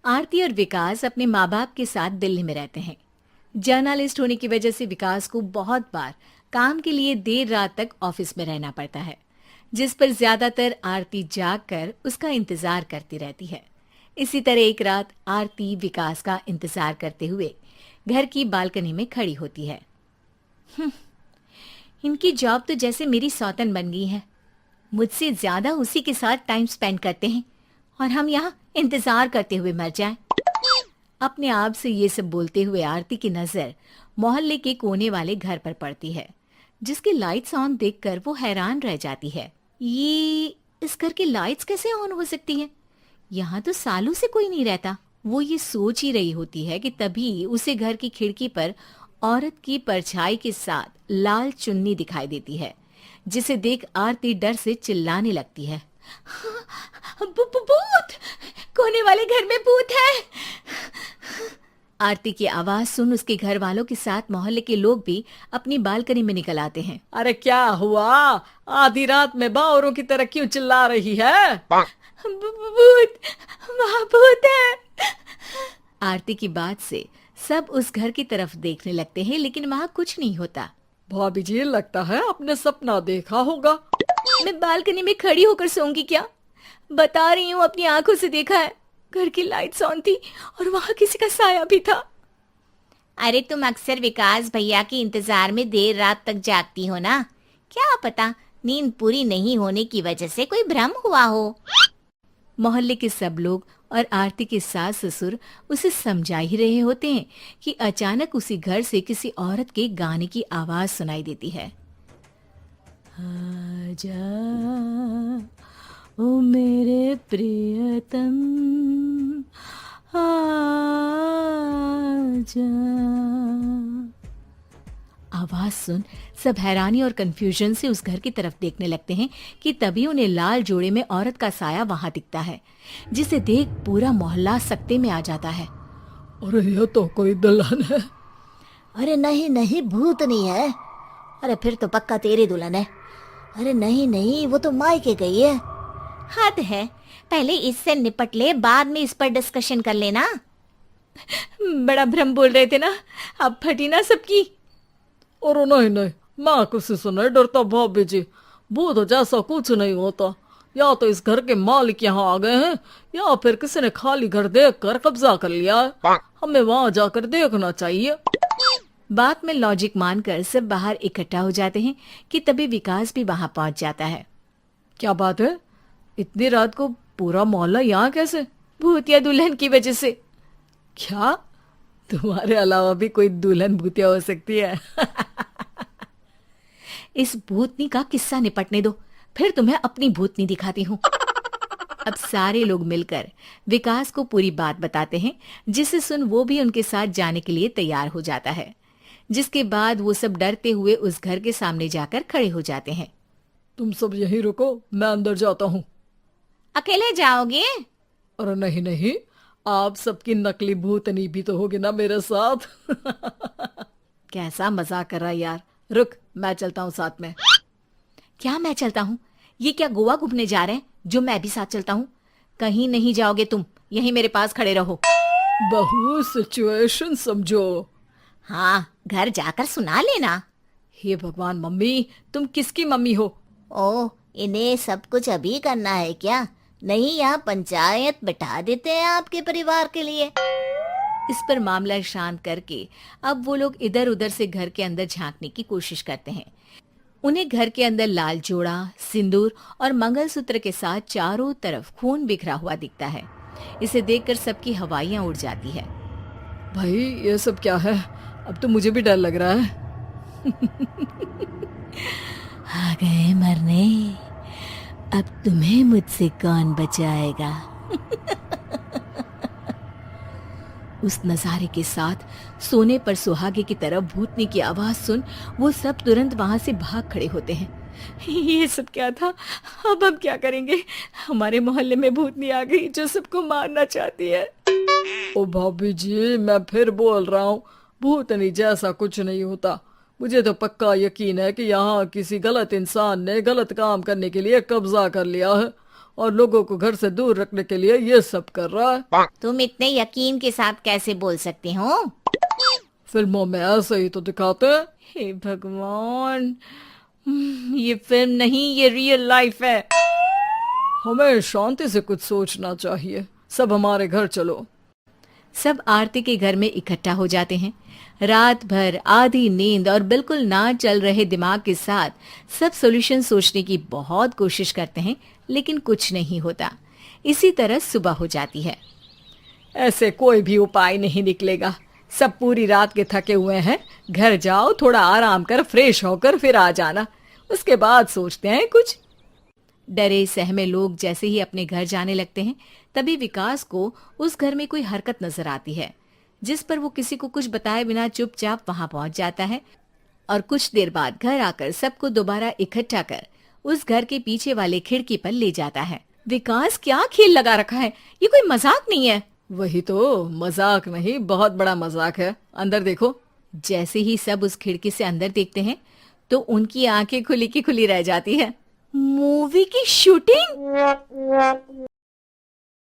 आरती और विकास अपने माँ बाप के साथ दिल्ली में रहते हैं। जर्नलिस्ट होने की वजह से विकास को बहुत बार काम के लिए देर रात तक ऑफिस में रहना पड़ता है, जिस पर ज्यादातर आरती जाग कर उसका इंतजार करती रहती है। इसी तरह एक रात आरती विकास का इंतजार करते हुए घर की बालकनी में खड़ी होती है। इनकी जॉब तो जैसे मेरी सौतन बन गई है। मुझसे ज्यादा उसी के साथ टाइम स्पेंड करते हैं और हम यहाँ इंतजार करते हुए मर जाएं। अपने आप से ये सब बोलते हुए आरती की नजर मोहल्ले के कोने वाले घर पर पड़ती है, जिसके लाइट्स ऑन देखकर वो हैरान रह जाती है। ये इस घर की लाइट्स कैसे ऑन हो सकती हैं? यहाँ तो सालों से कोई नहीं रहता। वो ये सोच ही रही होती है कि तभी उसे घर की खिड़की पर औरत की परछाई के साथ लाल चुन्नी दिखाई देती है, जिसे देख आरती डर से चिल्लाने लगती है। भूत! कोने वाले घर में भूत है! आरती की आवाज सुन उसके घर वालों के साथ मोहल्ले के लोग भी अपनी बालकनी में निकल आते हैं। अरे क्या हुआ? आधी रात में बावरों की तरह क्यों चिल्ला रही है? भूत! वहाँ भूत है! आरती की बात से सब उस घर की तरफ देखने लगते हैं, लेकिन वहाँ कुछ नहीं होता। भाभी जी, लगता है आपने सपना देखा होगा। मैं बालकनी में खड़ी होकर सोऊंगी क्या? बता रही हूँ, अपनी आंखों से देखा है। घर की लाइट्स ऑन थी और वहाँ किसी का साया भी था। अरे तुम अक्सर विकास भैया के इंतजार में देर रात तक जागती हो ना, क्या पता नींद पूरी नहीं होने की वजह से कोई भ्रम हुआ हो। मोहल्ले के सब लोग और आरती के सास ससुर उसे समझा ही रहे होते हैं कि अचानक उसी घर से किसी औरत के गाने की आवाज सुनाई देती है। आजा ओ मेरे प्रियतम, आजा। आवाज सुन सब हैरानी और कंफ्यूजन से उस घर की तरफ देखने लगते हैं कि तभी उन्हें लाल जोड़े में औरत का साया वहां दिखता है, जिसे देख पूरा मोहल्ला सकते में आ जाता है। अरे ये तो कोई दुल्हन है। अरे नहीं नहीं, भूत नहीं है। अरे फिर तो पक्का तेरी दुल्हन है। अरे नहीं नहीं, वो तो मायके गई है। हद है, पहले इससे निपट ले, बाद में इस पर डिस्कशन कर लेना। बड़ा भ्रम बोल रहे थे ना, अब फटी ना सबकी। और नहीं नहीं, मैं किसी से नहीं डरता भाभी जी। भूत जैसा कुछ नहीं होता। या तो इस घर के मालिक यहाँ आ गए हैं, या फिर किसी ने खाली घर देख कर कब्जा कर लिया है। हमें वहां जाकर देखना चाहिए। बात में लॉजिक मानकर सब बाहर इकट्ठा हो जाते हैं कि तभी विकास भी वहां पहुंच जाता है। क्या बात है? इतनी रात को पूरा मोहल्ला यहाँ कैसे? भूतिया दुल्हन की वजह से। क्या तुम्हारे अलावा भी कोई दुल्हन भूतिया हो सकती है? इस भूतनी का किस्सा निपटने दो, फिर तुम्हें अपनी भूतनी दिखाती हूँ। अब सारे लोग मिलकर विकास को पूरी बात बताते हैं, जिसे सुन वो भी उनके साथ जाने के लिए तैयार हो जाता है। जिसके बाद वो सब डरते हुए उस घर के सामने जाकर खड़े हो जाते हैं। तुम सब यहीं रुको, मैं अंदर जाता हूँ। अकेले जाओगे? अरे नहीं नहीं, आप सबकी नकली भूतनी भी तो होगी ना मेरे साथ। कैसा मजाक कर रहा यार। रुक, मैं चलता हूँ साथ में। क्या मैं चलता हूँ? ये क्या गोवा घूमने जा रहे हैं जो मैं भी साथ चलता हूँ? कहीं नहीं जाओगे तुम, यहीं मेरे पास खड़े रहो। बहू सिचुएशन समझो। हाँ, घर जाकर सुना लेना। हे भगवान, मम्मी तुम किसकी मम्मी हो? ओ, इन्हें सब कुछ अभी करना है क्या? नहीं, यहाँ पंचायत बैठा देते हैं आपके परिवार के लिए। इस पर मामला शांत करके अब वो लोग इधर उधर से घर के अंदर झांकने की कोशिश करते हैं। उन्हें घर के अंदर लाल जोड़ा, सिंदूर और मंगलसूत्र के साथ चारों तरफ खून बिखरा हुआ दिखता है। इसे देखकर सबकी हवाइयां उड़ जाती है। भाई ये सब क्या है? अब तो मुझे भी डर लग रहा है। आ गए मरने, अब तुम्हें मुझसे कौन बचाएगा? उस नजारे के साथ सोने पर सुहागे की तरफ भूतनी की आवाज सुन वो सब तुरंत वहां से भाग खड़े होते हैं। ये सब क्या था? अब हम क्या करेंगे? हमारे मोहल्ले में भूतनी आ गई जो सबको मारना चाहती है। ओ भाभी जी, मैं फिर बोल रहा हूँ, भूतनी जैसा कुछ नहीं होता। मुझे तो पक्का यकीन है कि यहाँ किसी गलत इंसान ने गलत काम करने के लिए कब्जा कर लिया है और लोगों को घर से दूर रखने के लिए ये सब कर रहा है। तुम इतने यकीन के साथ कैसे बोल सकते हो? फिल्मों में ऐसे ही तो दिखाते हैं। हे भगवान, ये फिल्म नहीं, ये रियल लाइफ है। हमें शांति से कुछ सोचना चाहिए। सब हमारे घर चलो। सब आरती के घर में इकट्ठा हो जाते हैं। रात भर आधी नींद और बिल्कुल ना चल रहे दिमाग के साथ सब सॉल्यूशन सोचने की बहुत कोशिश करते हैं, लेकिन कुछ नहीं होता। इसी तरह सुबह हो जाती है। ऐसे कोई भी उपाय नहीं निकलेगा। सब पूरी रात के थके हुए हैं। घर जाओ, थोड़ा आराम कर, फ्रेश होकर फिर आ जाना, उसके बाद सोचते हैं कुछ। डरे सहमे लोग जैसे ही अपने घर जाने लगते हैं, तभी विकास को उस घर में कोई हरकत नजर आती है, जिस पर वो किसी को कुछ बताए बिना चुपचाप वहां पहुंच जाता है और कुछ देर बाद घर आकर सबको दोबारा इकट्ठा कर उस घर के पीछे वाले खिड़की पर ले जाता है। विकास, क्या खेल लगा रखा है? ये कोई मजाक नहीं है। वही तो, मजाक नहीं, बहुत बड़ा मजाक है। अंदर देखो। जैसे ही सब उस खिड़की से अंदर देखते हैं तो उनकी आंखें खुली की खुली रह जाती है। मूवी की शूटिंग!